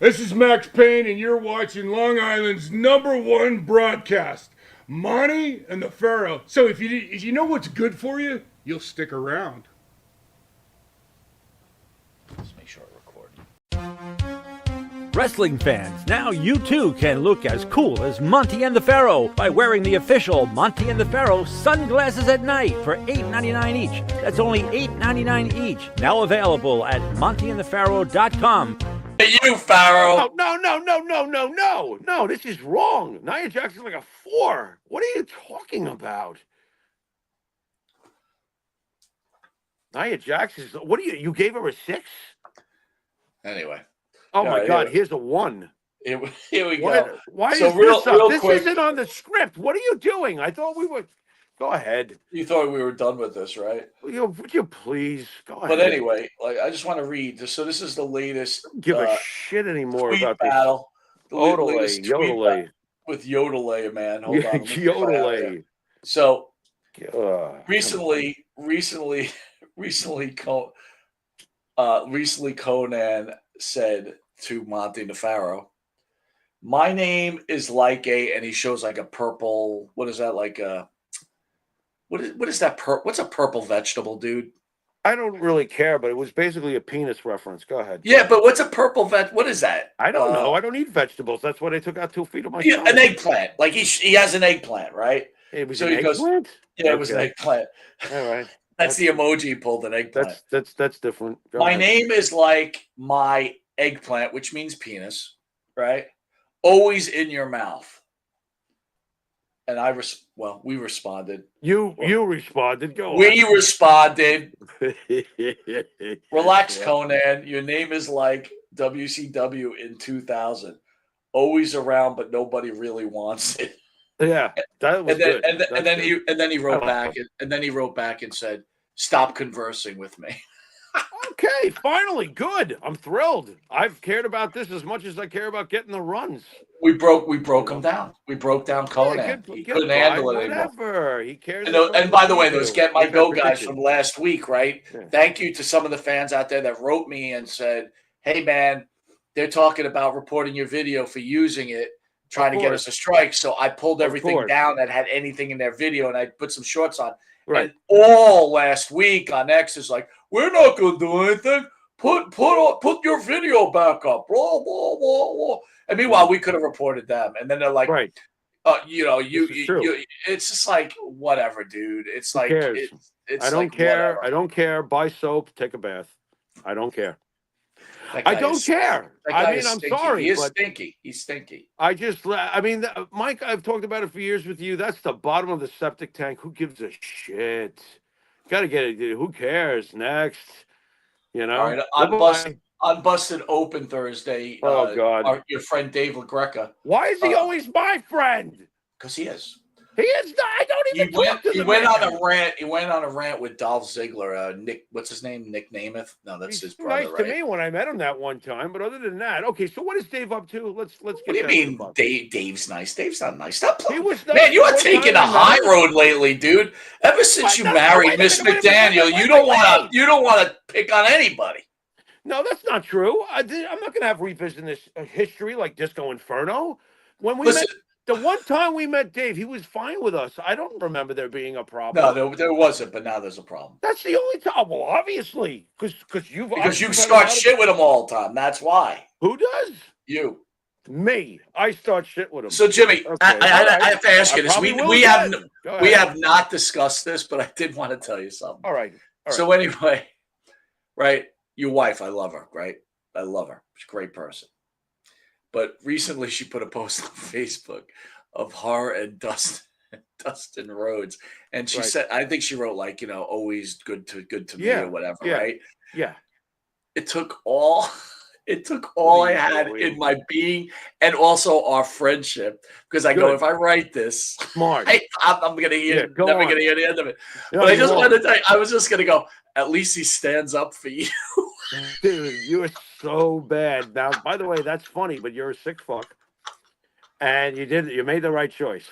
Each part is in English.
This is Max Payne, and you're watching Long Island's #1 broadcast, Monte and the Pharaoh. So if you know what's good for you, you'll stick around. Let's make sure I record. Wrestling fans, now you too can look as cool as Monte and the Pharaoh by wearing the official Monte and the Pharaoh sunglasses at night for $8.99 each. That's only $8.99 each. Now available at monteandthepharaoh.com. Hey, you, Pharaoh. No, this is wrong. Nia Jackson's like a 4. What are you talking about? Nia Jackson's, what are you gave her a 6? Anyway. Oh my God, here's a 1. Here we go. Why so is real, this up? real This quick, isn't on the script. What are you doing? I thought we were. Go ahead. you thought we were done with this, right? Would you please go ahead? But anyway, I just want to read this. So this is the latest. I don't give a shit anymore tweet about battle. The latest tweet Yodelay. battle with Yodelay, man. Hold on. Yodelay. So recently, Conan said to Monte the Pharaoh, "My name is like a," and he shows like a purple. What is that like a? What is that? What's a purple vegetable, dude? I don't really care, but it was basically a penis reference. Go ahead. Yeah, but what's a purple What is that? I don't know. I don't eat vegetables. That's why they took out 2 feet of my Yeah, an eggplant. Like he has an eggplant, right? It was So an he goes, eggplant? Yeah, it was an eggplant. All right. That's the emoji he pulled, an eggplant. That's different. Go My ahead. name is like my eggplant, which means penis, right? Always in your mouth. And we responded. You responded. Go on. We responded. Relax, Conan. Your name is like WCW in 2000. Always around, but nobody really wants it. Yeah, that was good. And then he wrote back, and then he wrote back and said, "Stop conversing with me." Okay, finally, good. I'm thrilled. I've cared about this as much as I care about getting the runs. We broke him down. We broke down Conan. He couldn't handle it anymore. Whatever. He cares. And by the way, those Get My Go guys from last week, right? Yeah. Thank you to some of the fans out there that wrote me and said, "Hey, man, they're talking about reporting your video for using it, trying to get us a strike." So I pulled everything down that had anything in their video, and I put some shorts on. Right. And all last week on X is like, "We're not going to do anything. Put your video back up." Blah, blah, blah, blah. And meanwhile, we could have reported them. And then they're like, right. It's just like, whatever, dude. It's like, I don't care. Whatever. I don't care. Buy soap, take a bath. I don't care. I don't care. I mean, I'm sorry. He is stinky. He's stinky. Mike, I've talked about it for years with you. That's the bottom of the septic tank. Who gives a shit? Got to get it. Who cares? Next. You know? All right. On Busted Open Thursday. Oh, God. Your friend Dave LaGreca. Why is he always my friend? Because he is. He is. I don't even talk to the He went man. on a rant. He went on a rant with Dolph Ziggler. Nick, what's his name? Nick Namath. No, that's his brother. Nice to me when I met him that one time, but other than that, okay. So what is Dave up to? Let's get. What do you mean, Dave's nice? Dave's not nice. Stop. He was nice. Man, you are taking a high road lately, dude. Ever since you married Miss McDaniel, you don't want to pick on anybody. No, that's not true. I'm not going to have revisiting this history like Disco Inferno. When we met, the one time we met Dave, he was fine with us. I don't remember there being a problem. No, there wasn't, but now there's a problem. That's the only time. Well, obviously, because you start shit with him all the time. That's why. Who does? You. Me. I start shit with him. So, Jimmy, okay. I have to ask you this. We have not discussed this, but I did want to tell you something. All right. So anyway, right. Your wife, I love her, right? I love her. She's a great person. But recently she put a post on Facebook of her and Dustin Rhodes. And she said, I think she wrote like, always good to me or whatever, right? Yeah. It took all I had in my being and also our friendship. Because I go, if I write this, smart. I'm going to hear, never going to hear the end of it. But I just wanted to tell you, I was just going to go, at least he stands up for you. Dude, you are so bad. Now, by the way, that's funny, but you're a sick fuck. And you made the right choice.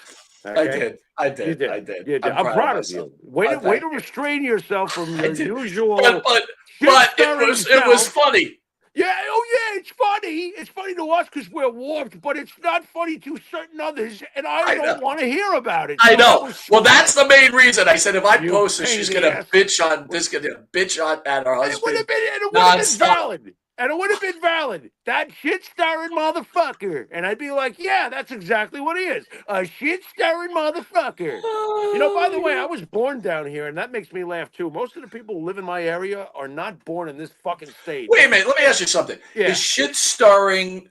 Okay? I did. You did. I did. You did. I'm proud of you. Way to restrain yourself from your usual. But it was funny. Yeah. Oh it's funny. It's funny to us because we're warped, but it's not funny to certain others, and I don't want to hear about it. I So know. Well, that's the main reason. I said if I You post this, pain she's in the gonna ass. bitch on this, gonna bitch on at her And it would husband have been nonstop. valid. And it would have been valid. That shit-stirring motherfucker. And I'd be like, yeah, that's exactly what he is. A shit-stirring motherfucker. You know, by the way, I was born down here, and that makes me laugh, too. Most of the people who live in my area are not born in this fucking state. Wait a minute. Let me ask you something. Yeah. Is shit stirring?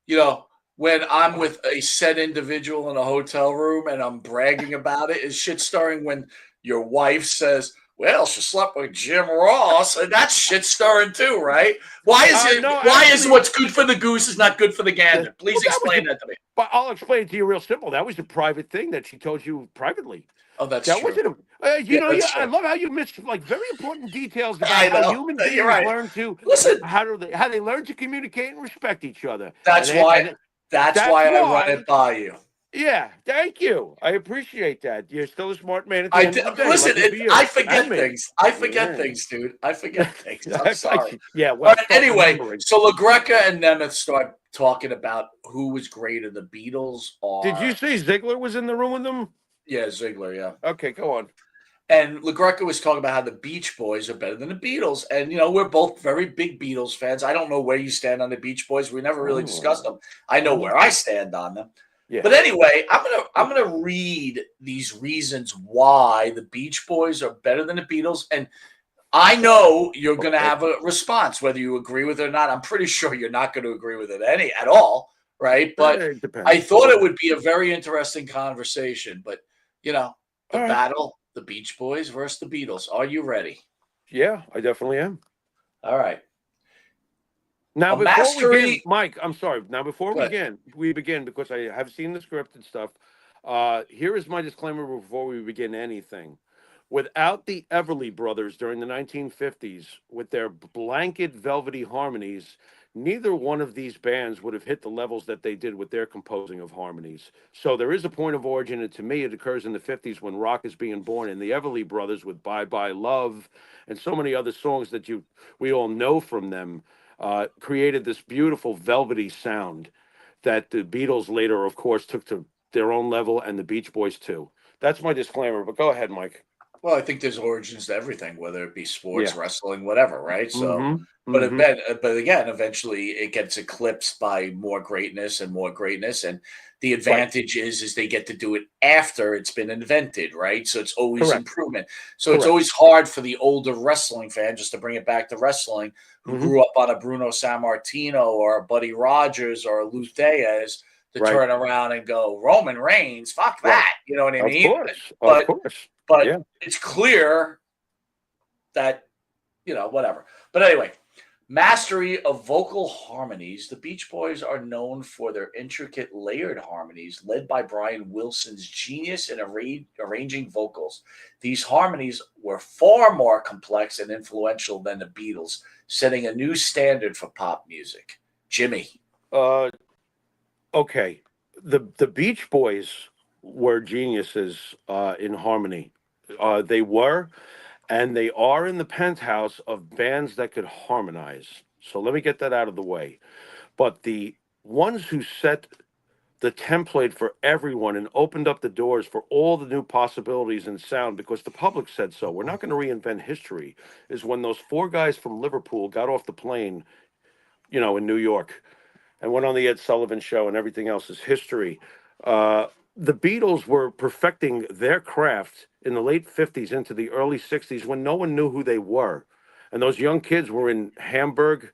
You know, when I'm with a said individual in a hotel room and I'm bragging about it, is shit stirring when your wife says, "Well, she slept with Jim Ross," and that's shit stirring too, right? Why is it? No, why is actually- what's good for the goose is not good for the gander? Please Well, that was explain that to me. But I'll explain it to you real simple. That was a private thing that she told you privately. Oh, that's That true. wasn't a, that's I true. love how you missed like very important details I about how know. human You're beings right. learn to Listen. how they learn to communicate and respect each other. That's And they- why. and That's that's why I run why- it by you. Yeah, thank you. I appreciate that. You're still a smart man. At the I end of the day. listen. Lucky for you. I forget And me. things. I forget Yeah. things, dude. I forget things. I'm sorry. Yeah. All Well, right, anyway, so LaGreca and Nemeth start talking about who was greater, the Beatles or Did you see Ziegler was in the room with them? yeah, Ziegler, yeah. Okay, go on. And LaGreca was talking about how the Beach Boys are better than the Beatles. And, you know, we're both very big Beatles fans. I don't know where you stand on the Beach Boys. We never really discussed them. I know where I stand on them. Yeah. But anyway, I'm gonna read these reasons why the Beach Boys are better than the Beatles. And I know you're gonna have a response, whether you agree with it or not. I'm pretty sure you're not going to agree with it at all, right? But It depends. I thought it would be a very interesting conversation. But you know, the All right. battle, the Beach Boys versus the Beatles. Are you ready? Yeah, I definitely am. All right. Now, A before we mastery- begin, Mike, I'm sorry. Now, before Go ahead. we begin, because I have seen the script and stuff. Here is my disclaimer before we begin anything. Without the Everly Brothers during the 1950s, with their blanket velvety harmonies, neither one of these bands would have hit the levels that they did with their composing of harmonies. So there is a point of origin, and to me, it occurs in the 50s when rock is being born. And the Everly Brothers with "Bye Bye Love" and so many other songs that we all know from them. Created this beautiful velvety sound that the Beatles later, of course, took to their own level, and the Beach Boys too. That's my disclaimer, but go ahead, Mike. Well, I think there's origins to everything, whether it be sports, Yeah. wrestling, whatever, right? So, Mhm, but mhm. but again, eventually it gets eclipsed by more greatness and more greatness, and the advantage is they get to do it after it's been invented, right? So it's always Correct. improvement. So it's Correct. always hard for the older wrestling fan, just to bring it back to wrestling, who Mhm. grew up on a Bruno Sammartino or a Buddy Rogers or a Lou Thesz, to Right. turn around and go Roman Reigns, fuck Right. that, you know what I Of mean? course, But- of course. But Yeah. it's clear that, whatever. But anyway, mastery of vocal harmonies. The Beach Boys are known for their intricate layered harmonies, led by Brian Wilson's genius in arranging vocals. These harmonies were far more complex and influential than the Beatles, setting a new standard for pop music. Jimmy. Okay. The Beach Boys were geniuses in harmony. They were, and they are in the penthouse of bands that could harmonize. So let me get that out of the way. But the ones who set the template for everyone and opened up the doors for all the new possibilities in sound because the public said so. We're not going to reinvent history. Is when those four guys from Liverpool got off the plane, in New York, and went on the Ed Sullivan Show, and everything else is history. The Beatles were perfecting their craft in the late 50s into the early 60s when no one knew who they were. And those young kids were in Hamburg.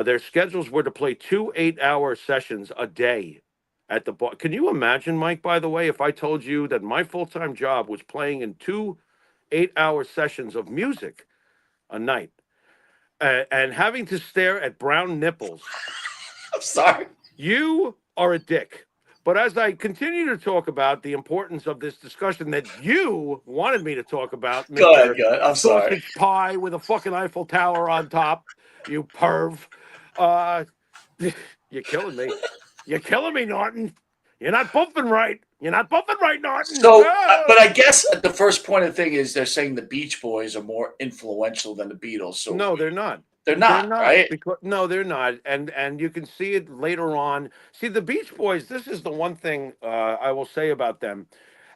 Their schedules were to play 2 8-hour sessions a day at the bar. Can you imagine, Mike, by the way, if I told you that my full-time job was playing in 2 8-hour sessions of music a night and having to stare at brown nipples? I'm sorry. You are a dick. But as I continue to talk about the importance of this discussion that you wanted me to talk about, Go Mr. ahead, go ahead. I'm sorry. Sausage Pie with a fucking Eiffel Tower on top, you perv. You're killing me. You're killing me, Norton. You're not bumping right. You're not bumping right, Norton. So, Oh! but I guess the first point of the thing is they're saying the Beach Boys are more influential than the Beatles. So No, they're not. They're They're not, not, right? because no, they're not, and you can see it later on. See, the Beach Boys. This is the one thing I will say about them,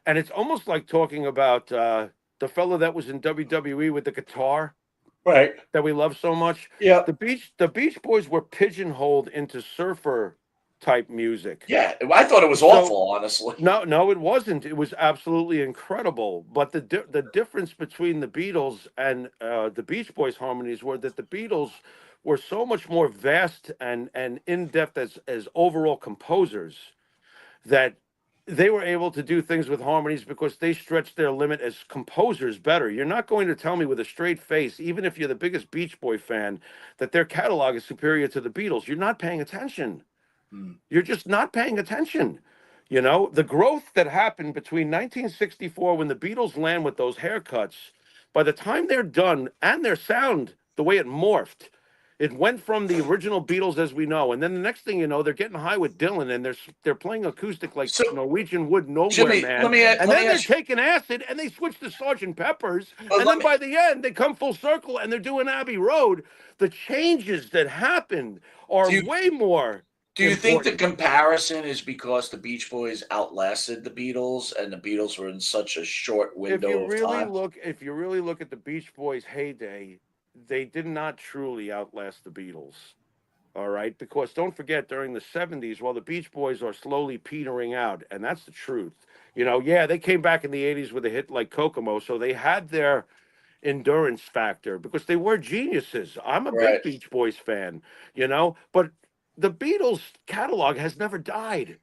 and it's almost like talking about the fellow that was in WWE with the guitar Right. that we love so much. Yeah. The Beach Boys were pigeonholed into surfer type music. Yeah. I thought it was So awful, honestly. no, it wasn't. It was absolutely incredible. But the difference between the Beatles and the Beach Boys harmonies were that the Beatles were so much more vast and in depth as overall composers, that they were able to do things with harmonies because they stretched their limit as composers better. You're not going to tell me with a straight face, even if you're the biggest Beach Boy fan, that their catalog is superior to the Beatles. You're not paying attention. Hmm. You're just not paying attention. You know, the growth that happened between 1964, when the Beatles land with those haircuts, by the time they're done, and their sound, the way it morphed, it went from the original Beatles as we know, and then the next thing you know, they're getting high with Dylan, and they're playing acoustic like So, Norwegian Wood Nowhere Jimmy, Man, let me and let then me they're ask you. taking acid, and they switch to Sergeant Pepper's, But and let then me. by the end, they come full circle, and they're doing Abbey Road. The changes that happened are Do you way more do you think the important. comparison is because the Beach Boys outlasted the Beatles, and the Beatles were in such a short window of time? If you really look at the Beach Boys' heyday, they did not truly outlast the Beatles. All right, because don't forget, during the '70s, while the Beach Boys are slowly petering out, and that's the truth. You know, yeah, they came back in the '80s with a hit like Kokomo, so they had their endurance factor because they were geniuses. I'm a big Right. Beach Boys fan, you know, but the Beatles catalog has never died.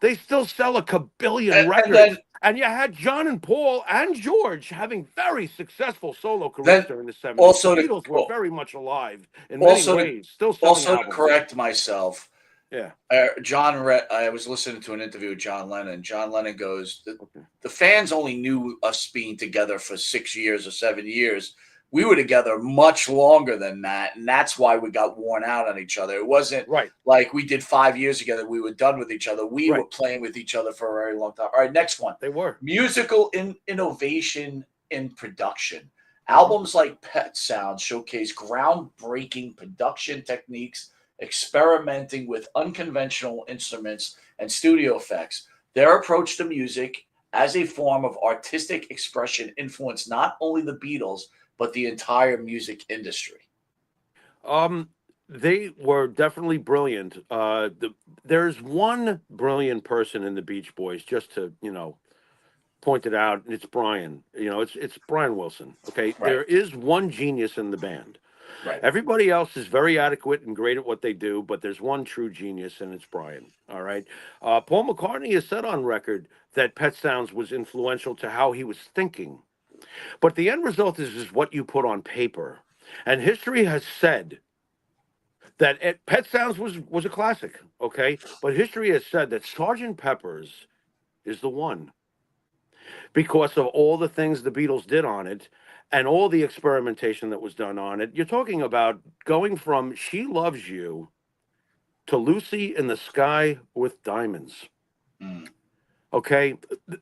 They still sell a kabillion And then records. And you had John and Paul and George having very successful solo careers then during the '70s. The also to Beatles were very much alive in many also to ways, still selling also to albums. correct myself. Yeah. I was listening to an interview with John Lennon. John Lennon goes, Okay. the fans only knew us being together for 6 years or 7 years. We were together much longer than that, and that's why we got worn out on each other. It wasn't Right. like we did 5 years together. We were done with each other. We were Right. playing with each other for a very long time. All right, next one. They were. Musical innovation in production. Mhm. Albums like Pet Sounds showcase groundbreaking production techniques, experimenting with unconventional instruments and studio effects. Their approach to music as a form of artistic expression influenced not only the Beatles, but the entire music industry. Um, they were definitely brilliant. There's one brilliant person in the Beach Boys, just to, point it out, and it's Brian. It's Brian Wilson. Okay. Right, There is one genius in the band. right. Everybody else is very adequate and great at what they do, but there's one true genius, and it's Brian. All right. Paul McCartney has said on record that Pet Sounds was influential to how he was thinking. But the end result is what you put on paper. And history has said that Pet Sounds was a classic, okay? But history has said that Sergeant Pepper's is the one because of all the things the Beatles did on it and all the experimentation that was done on it. You're talking about going from She Loves You to Lucy in the Sky with Diamonds. Mm. Okay,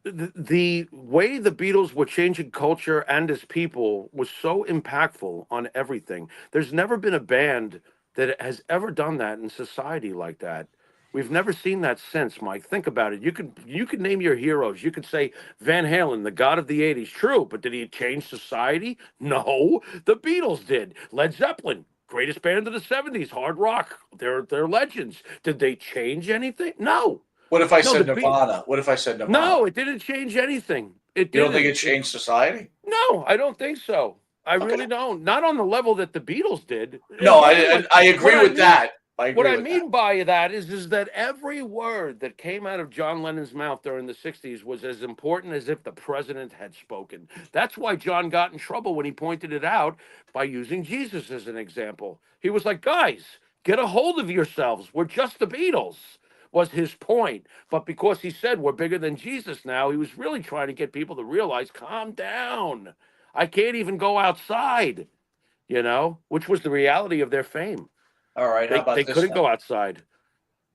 the way the Beatles were changing culture and as people was so impactful on everything. There's never been a band that has ever done that in society like that. We've never seen that since, Mike. Think about it. You could name your heroes. You could say Van Halen, the god of the '80s. True, but did he change society? No, the Beatles did. Led Zeppelin, greatest band of the '70s, hard rock. They're legends. Did they change anything? No. What if I No, said Nirvana? What if I said Nirvana? no, it didn't change anything. It You don't think it didn't. changed society? No, I don't think so. I Okay. really don't. Not on the level that the Beatles did. No, Again, I what agree I with mean, that. I what agree I with that. mean by that is that every word that came out of John Lennon's mouth during the '60s was as important as if the president had spoken. That's why John got in trouble when he pointed it out by using Jesus as an example. He was like, guys, get a hold of yourselves. We're just the Beatles, was his point. But because he said we're bigger than Jesus now, he was really trying to get people to realize, calm down. I can't even go outside, which was the reality of their fame. All right, how They about this couldn't one? go outside.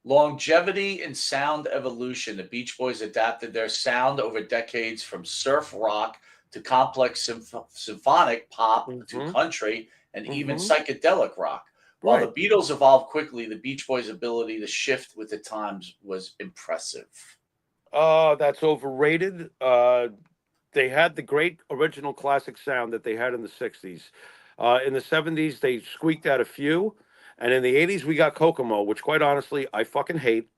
Longevity and sound evolution. The Beach Boys adapted their sound over decades from surf rock to complex symphonic pop to Hmm. country and even Mm-hmm. psychedelic rock. While Right. the Beatles evolved quickly, the Beach Boys' ability to shift with the times was impressive. That's overrated. They had the great original classic sound that they had in the 60s. In the 70s, they squeaked out a few. And in the 80s, we got Kokomo, which, quite honestly, I fucking hate.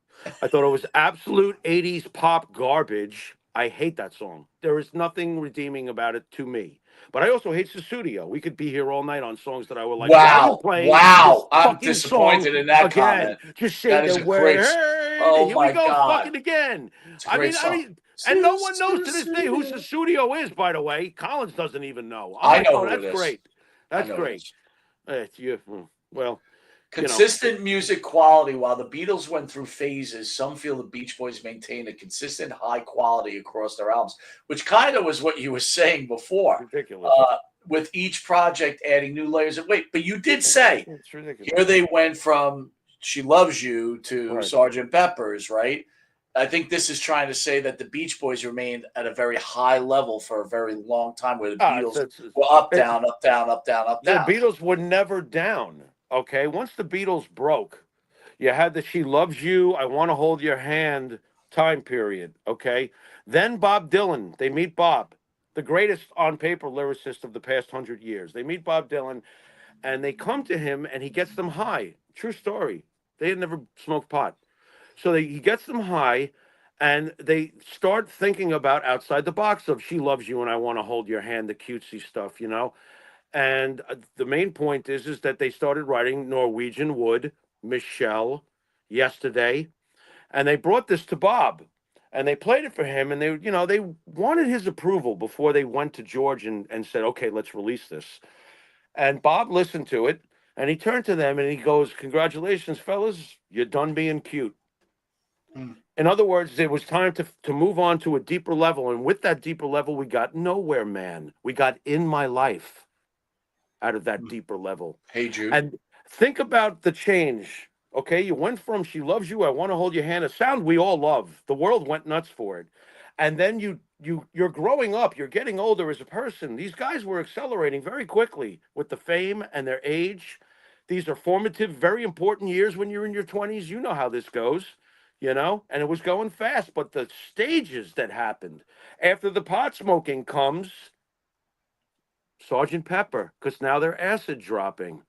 I thought it was absolute 80s pop garbage. I hate that song. There is nothing redeeming about it to me. But I also hate Susudio. We could be here all night on songs that I would like. Why are you Wow. playing this Wow. I'm fucking song disappointed in that again? comment. Just say That is the a great. word. Oh Here we my go God. fucking again. It's a great song. And no one knows to this day who Susudio is, by the way. Collins doesn't even know. I'm I like, know oh, who it that's is. great. I That's know it great. is. Well, Consistent music quality. While the Beatles went through phases, some feel the Beach Boys maintained a consistent high quality across their albums, which kind of was what you were saying before. ridiculous. With each project adding new layers of weight. But you did say It's ridiculous. here they went from She Loves You to Right. Sgt. Pepper's, right? I think this is trying to say that the Beach Boys remained at a very high level for a very long time, where the Beatles were up, down, up, down, up, down, up, down. The Beatles were never down. Okay, once the Beatles broke, you had the "She Loves You," "I Want to Hold Your Hand" time period. Okay, then Bob Dylan. They meet Bob, the greatest on paper lyricist of the past 100 years. They meet Bob Dylan, and they come to him, and he gets them high. True story. They had never smoked pot, so he gets them high. And they start thinking about outside the box of "She Loves You" and "I Want to Hold Your Hand," the cutesy stuff, you know. And the main point is that they started writing Norwegian Wood, Michelle, Yesterday, and they brought this to Bob, and they played it for him, and they wanted his approval before they went to George and said, okay, let's release this. And Bob listened to it, and he turned to them and he goes, "Congratulations, fellas, you're done being cute." Mm. In other words, it was time to move on to a deeper level, and with that deeper level, we got Nowhere Man. We got In My Life out of that deeper level. Hey Jude. And think about the change. Okay, you went from "She Loves You," "I Want to Hold Your Hand," a sound we all love. The world went nuts for it. And then you're growing up, you're getting older as a person. These guys were accelerating very quickly with the fame and their age. These are formative, very important years when you're in your 20s. You know how this goes, and it was going fast. But the stages that happened after the pot smoking comes Sergeant Pepper, because now they're acid dropping.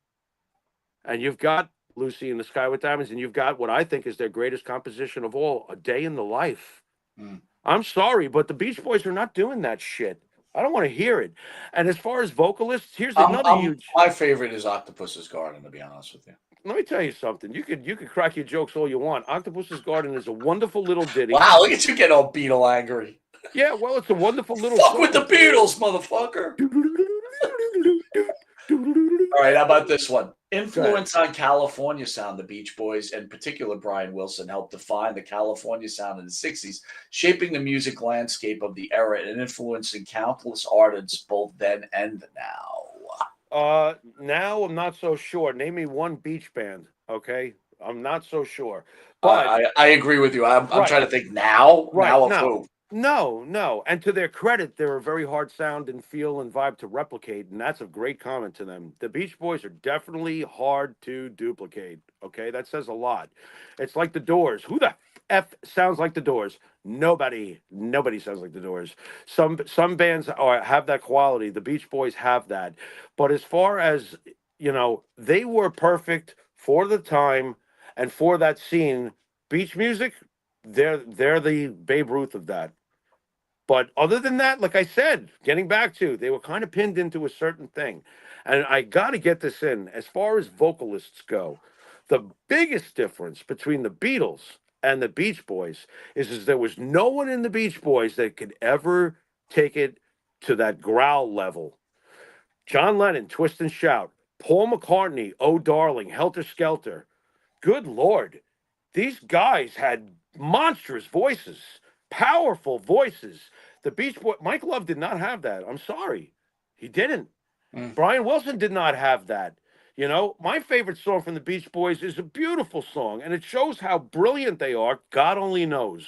And you've got Lucy in the Sky with Diamonds, and you've got what I think is their greatest composition of all, A Day in the Life. Mm. I'm sorry, but the Beach Boys are not doing that shit. I don't want to hear it. And as far as vocalists, here's another huge. My favorite is Octopus's Garden, to be honest with you. Let me tell you something. You could crack your jokes all you want. Octopus's Garden is a wonderful little ditty. Wow, look at you get all Beatle angry. Yeah, well, it's a wonderful little Fuck song. with the Beatles, motherfucker. All right, how about this one? Influence on California sound. The Beach Boys, and in particular Brian Wilson, helped define the California sound in the 60s, shaping the music landscape of the era and influencing countless artists both then and now. Now I'm not so sure. Name me one beach band, okay? I'm not so sure. But I agree with you. I'm Right. trying to think now. Right, Now of no. who? No. And to their credit, they're a very hard sound and feel and vibe to replicate, and that's a great comment to them. The Beach Boys are definitely hard to duplicate, okay? That says a lot. It's like the Doors. Who the F sounds like the Doors? Nobody sounds like the Doors. Some bands have that quality. The Beach Boys have that. But as far as, they were perfect for the time and for that scene. Beach music, they're the Babe Ruth of that. But other than that, like I said, getting back to, they were kind of pinned into a certain thing. And I got to get this in. As far as vocalists go, the biggest difference between the Beatles and the Beach Boys is there was no one in the Beach Boys that could ever take it to that growl level. John Lennon, Twist and Shout. Paul McCartney, Oh Darling, Helter Skelter. Good Lord. These guys had monstrous voices, powerful voices. The Beach Boys, Mike Love did not have that. I'm sorry. He didn't. Brian Wilson did not have that. My favorite song from the Beach Boys is a beautiful song, and it shows how brilliant they are. God Only Knows.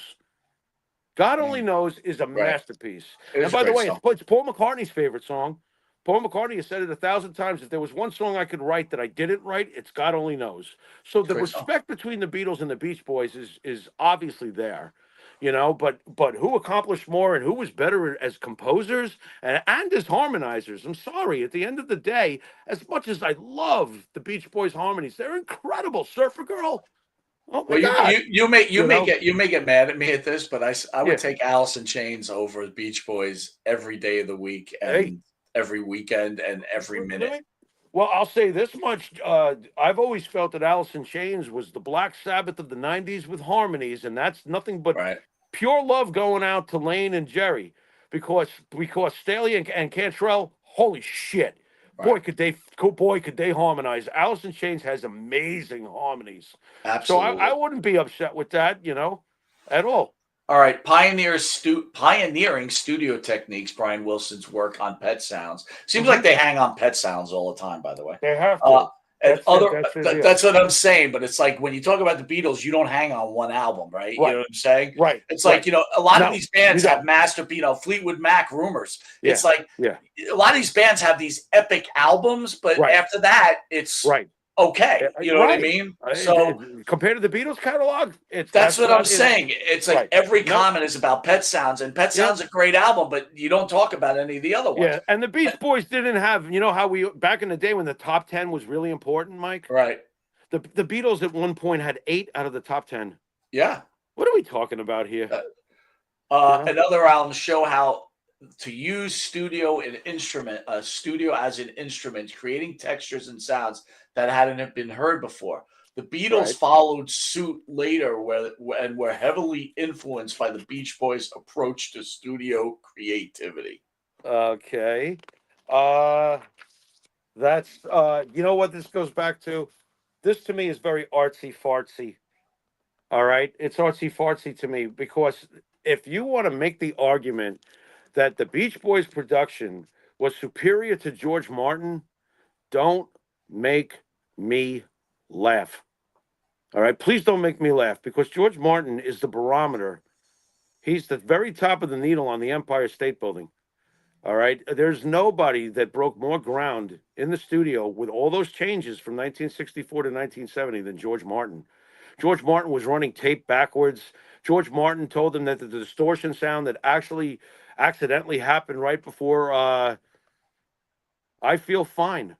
God Only Knows is a masterpiece. And by the way, it's Paul McCartney's favorite song. Paul McCartney has said it 1,000 times. If there was one song I could write that I didn't write, it's God Only Knows. So the Great song. respect between the Beatles and the Beach Boys is obviously there, but who accomplished more and who was better as composers and as harmonizers? I'm sorry. At the end of the day, as much as I love the Beach Boys harmonies, they're incredible. Surfer Girl. Oh my Well, God. you may know? get mad at me at this, but I would Yeah. take Alice in Chains over the Beach Boys every day of the week Hey. and every weekend and every minute. Well, I'll say this much. I've always felt that Alice in Chains was the Black Sabbath of the 90s with harmonies, and that's nothing but Right. pure love going out to Lane and Jerry because Staley and Cantrell, holy shit. Right. Boy, could they harmonize. Alice in Chains has amazing harmonies. Absolutely. So I wouldn't be upset with that, at all. All right, pioneering studio techniques. Brian Wilson's work on Pet Sounds seems like they hang on Pet Sounds all the time. By the way, They have to. and That's that's what I'm saying. But it's like when you talk about the Beatles, you don't hang on one album, right? You know what I'm saying? Right. It's like a lot of these bands you have Fleetwood Mac, Rumors. Yeah. It's like a lot of these bands have these epic albums, but after that, it's okay. You know what I mean? So compared to the Beatles catalog, that's what I'm saying. It's like every comment is about Pet Sounds, and Pet Sounds a great album, but you don't talk about any of the other ones. Yeah, and the Beach Boys didn't have, how we back in the day when the top 10 was really important, Mike. Right. The Beatles at one point had 8 out of the top 10. Yeah. What are we talking about here? Another album show how to use studio as an instrument, creating textures and sounds that hadn't been heard before. The Beatles followed suit later and were heavily influenced by the Beach Boys' approach to studio creativity. Okay. That's you know what this goes back to? This to me is very artsy fartsy. All right? It's artsy fartsy to me because if you want to make the argument that the Beach Boys production was superior to George Martin, don't make me laugh. All right? Please don't make me laugh because George Martin is the barometer. He's the very top of the needle on the Empire State Building. All right? There's nobody that broke more ground in the studio with all those changes from 1964 to 1970 than George Martin. George Martin was running tape backwards. George Martin told them that the distortion sound that actually accidentally happened right before I Feel Fine.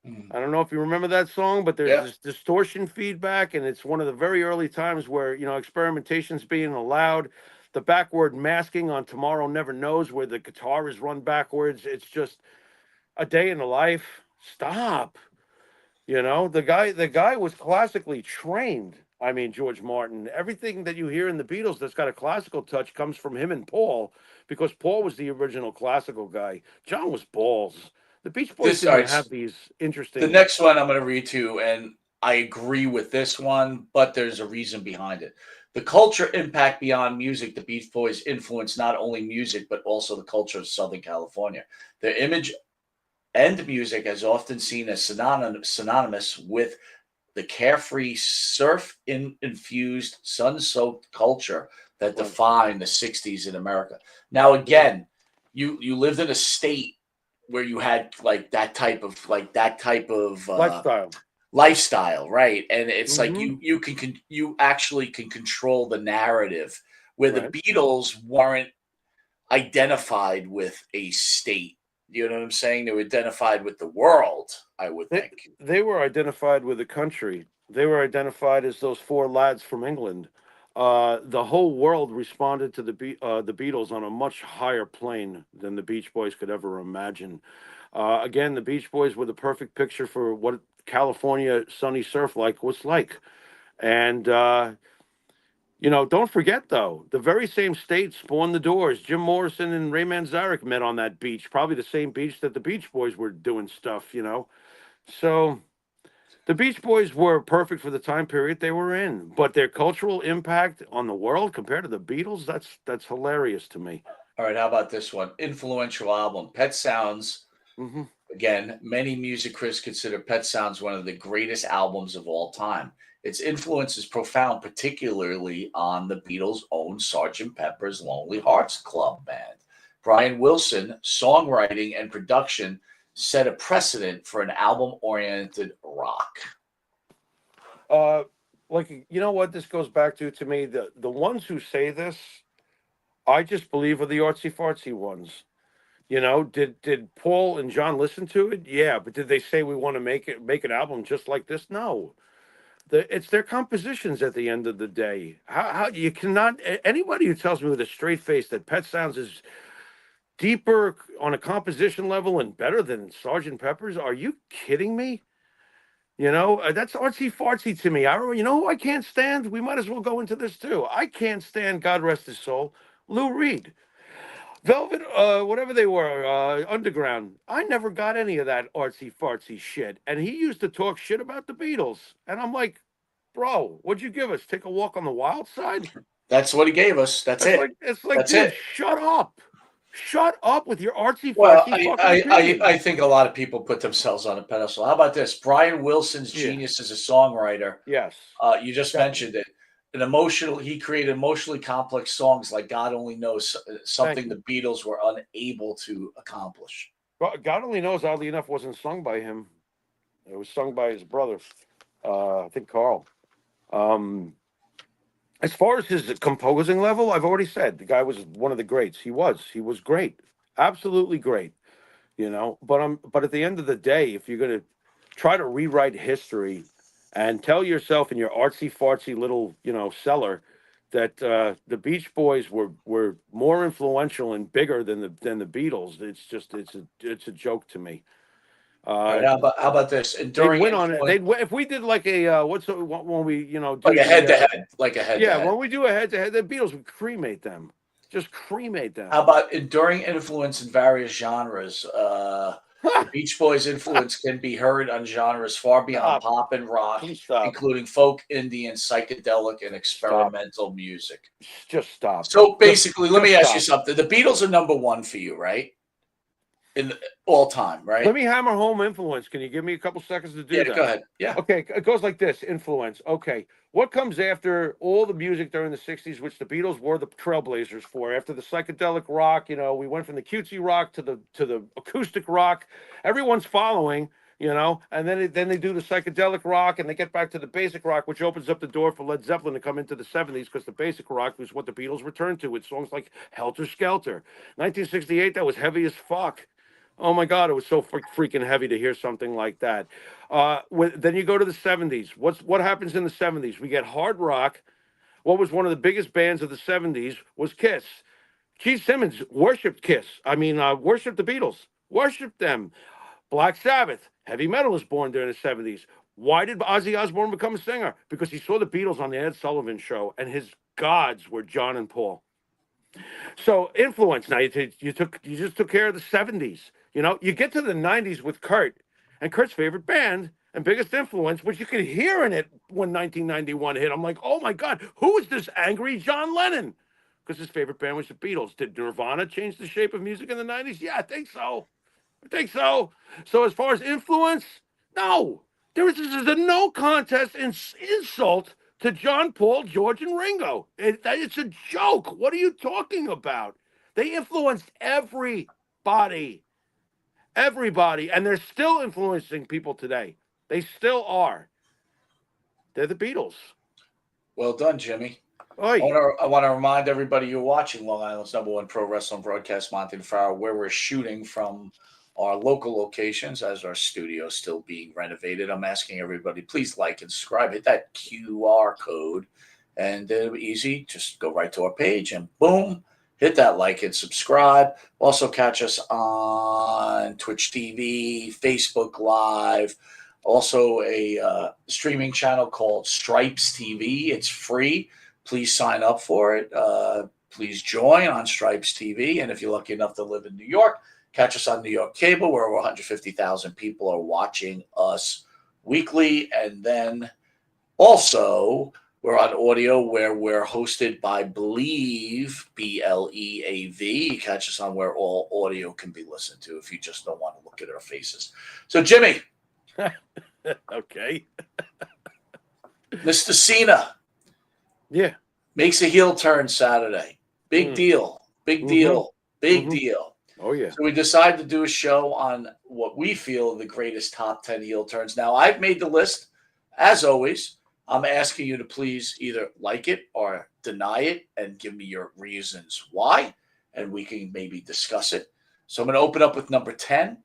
I don't know if you remember that song, but there's this distortion feedback, and it's one of the very early times where, experimentation's being allowed. The backward masking on Tomorrow Never Knows where the guitar is run backwards. It's just a day in the life. Stop. The guy was classically trained. I mean, George Martin, everything that you hear in the Beatles that's got a classical touch comes from him and Paul, because Paul was the original classical guy. John was balls. The Beach Boys didn't have these interesting... The next one I'm going to read to you, and I agree with this one, but there's a reason behind it. The culture impact beyond music, the Beach Boys influenced not only music, but also the culture of Southern California. Their image and music is often seen as synonymous with the carefree, surf-infused, sun-soaked culture that defined the 60s in America. Now, again, you lived in a state where you had that type of lifestyle, right? And it's like you actually can control the narrative, where the Beatles weren't identified with a state. You know what I'm saying? They were identified with the world, I would think. They were identified with the country. They were identified as those 4 lads from England. The whole world responded to the Beatles on a much higher plane than the Beach Boys could ever imagine. Again, the Beach Boys were the perfect picture for what California sunny surf was like. And, don't forget, though, the very same state spawned the Doors. Jim Morrison and Ray Manzarek met on that beach, probably the same beach that the Beach Boys were doing stuff, So the Beach Boys were perfect for the time period they were in, but their cultural impact on the world compared to the Beatles, that's hilarious to me. All right, how about this one? Influential album, Pet Sounds. Again, many music critics consider Pet Sounds one of the greatest albums of all time. Its influence is profound, particularly on the Beatles' own Sgt. Pepper's Lonely Hearts Club Band. Brian Wilson, songwriting and production, set a precedent for an album-oriented rock? Like, you know what this goes back to me? The ones who say this, I just believe are the artsy fartsy ones. You know, did Paul and John listen to it? Yeah, but did they say we want to make an album just like this? No. It's their compositions at the end of the day. How you cannot, anybody who tells me with a straight face that Pet Sounds is deeper on a composition level and better than Sgt. Pepper's, are you kidding me? You know, that's artsy fartsy to me. You know who I can't stand? We might as well go into this too. I can't stand, God rest his soul, Lou Reed. Velvet, whatever they were, Underground. I never got any of that artsy fartsy shit. And he used to talk shit about the Beatles. And I'm like, bro, what'd you give us? Take a walk on the wild side? That's what he gave us. That's it. It's like, That's dude, it. shut up. Shut up with your artsy Well, fartsy fucking opinions. I think a lot of people put themselves on a pedestal. How about this? Brian Wilson's genius as a songwriter. Yes. You just Definitely. mentioned it. He created emotionally complex songs like God Only Knows, something the Beatles were unable to accomplish. God Only Knows, oddly enough, wasn't sung by him. It was sung by his brother, I think Carl. As far as his composing level, I've already said the guy was one of the greats. He was great, absolutely great. You know, but at the end of the day, if you're gonna try to rewrite history and tell yourself in your artsy fartsy little, you know, cellar that the Beach Boys were more influential and bigger than the Beatles, it's a joke to me. All right, how about this? They'd Enduring win on it. influence, If we did like a when we, you know, do like a the, head-to-head, like a head-to-head. yeah, when we do a head-to-head, the Beatles would cremate them. Just cremate them. How about enduring influence in various genres? The Beach Boys' influence can be heard on genres far beyond pop and rock, Please stop. including folk, Indian, psychedelic, and experimental music. Just stop. So basically, let me just ask you something. The Beatles are number one for you, right? In all time, right? Let me hammer home influence. Can you give me a couple seconds to do that? Yeah, go ahead. Yeah. Okay, it goes like this: influence. Okay, what comes after all the music during the '60s, which the Beatles were the trailblazers for? After the psychedelic rock, you know, we went from the cutesy rock to the acoustic rock. Everyone's following, you know, and then they do the psychedelic rock, and they get back to the basic rock, which opens up the door for Led Zeppelin to come into the '70s, because the basic rock was what the Beatles returned to with songs like Helter Skelter. 1968, that was heavy as fuck. Oh my God, it was so freaking heavy to hear something like that. Then you go to the '70s. What happens in the '70s? We get hard rock. What was one of the biggest bands of the '70s was Kiss. Keith Simmons worshipped Kiss. Worshipped the Beatles. Worshipped them. Black Sabbath. Heavy metal was born during the '70s. Why did Ozzy Osbourne become a singer? Because he saw the Beatles on the Ed Sullivan Show, and his gods were John and Paul. So influence. Now you just took care of the '70s. You know, you get to the '90s with Kurt, and Kurt's favorite band and biggest influence, which you could hear in it when 1991 hit. I'm like, oh my God, who is this angry John Lennon? Because his favorite band was the Beatles. Did Nirvana change the shape of music in the '90s? Yeah, I think so. So as far as influence, no. This is a no contest insult to John, Paul, George, and Ringo. It's a joke. What are you talking about? They influenced everybody, and they're still influencing people today. They still are. They're the Beatles. Well done, Jimmy. Oy. I want to remind everybody you're watching Long Island's #1 pro wrestling broadcast, Monte The Pharaoh, where we're shooting from our local locations as our studio is still being renovated. I'm asking everybody, please like and subscribe. Hit that QR code, and it'll be easy. Just go right to our page, and boom, hit that like and subscribe. Also catch us on Twitch TV, Facebook Live, also a streaming channel called Stripes TV. It's free. Please sign up for it. Please join on Stripes TV. And if you're lucky enough to live in New York, catch us on New York Cable, where over 150,000 people are watching us weekly. And then also, we're on audio, where we're hosted by Believe, BLEAV. You catch us on where all audio can be listened to if you just don't want to look at our faces. So, Jimmy. Okay. Mr. Cena. Yeah. Makes a heel turn Saturday. Big deal. Big deal. Big deal. Oh yeah. So we decided to do a show on what we feel are the greatest top 10 heel turns. Now, I've made the list. As always, I'm asking you to please either like it or deny it and give me your reasons why, and we can maybe discuss it. So I'm going to open up with number 10.